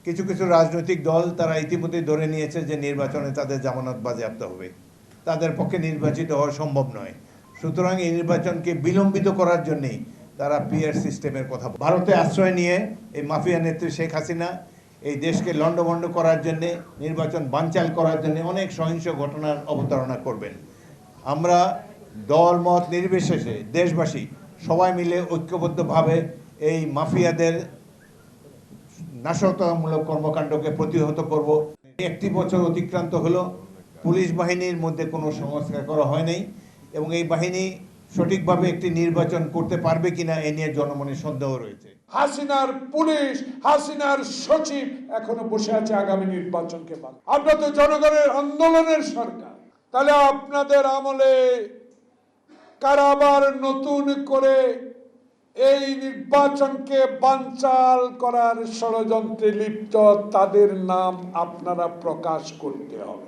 কিছু কিছু রাজনৈতিক দল তারা ইতিমধ্যেই ধরে নিয়েছে যে নির্বাচনে তাদের জামানত বাজেয়াপ্ত হবে, তাদের পক্ষে নির্বাচিত হওয়া সম্ভব নয়। সুতরাং এই নির্বাচনকে বিলম্বিত করার জন্যেই তারা পিআর সিস্টেমের কথা, ভারতে আশ্রয় নিয়ে এই মাফিয়া নেত্রী শেখ হাসিনা এই দেশকে লণ্ডভণ্ড করার জন্যে, নির্বাচন বানচাল করার জন্য অনেক সহিংস ঘটনার অবতারণা করবেন। আমরা দল মত নির্বিশেষে দেশবাসী সবাই মিলে ঐক্যবদ্ধভাবে এই মাফিয়াদের নাশকতামূলক কর্মকাণ্ডকে প্রতিহত করব। একটি বছর অতিক্রান্ত হলো, পুলিশ বাহিনীর মধ্যে কোনো সংস্কার করা হয় নাই এবং এই বাহিনী সঠিকভাবে একটি নির্বাচন করতে পারবে কিনা এ নিয়ে জনমনে সন্দেহ রয়েছে। হাসিনার পুলিশ, হাসিনার সচিব এখনো বসে আছে আগামী নির্বাচনকে বাদ। আপনারা তো জনগণের আন্দোলনের সরকার, তাহলে আপনাদের আমলে কারাবার নতুন করে এই নির্বাচনকে বানচাল করার ষড়যন্ত্রে লিপ্ত তাদের নাম আপনারা প্রকাশ করতে হবে।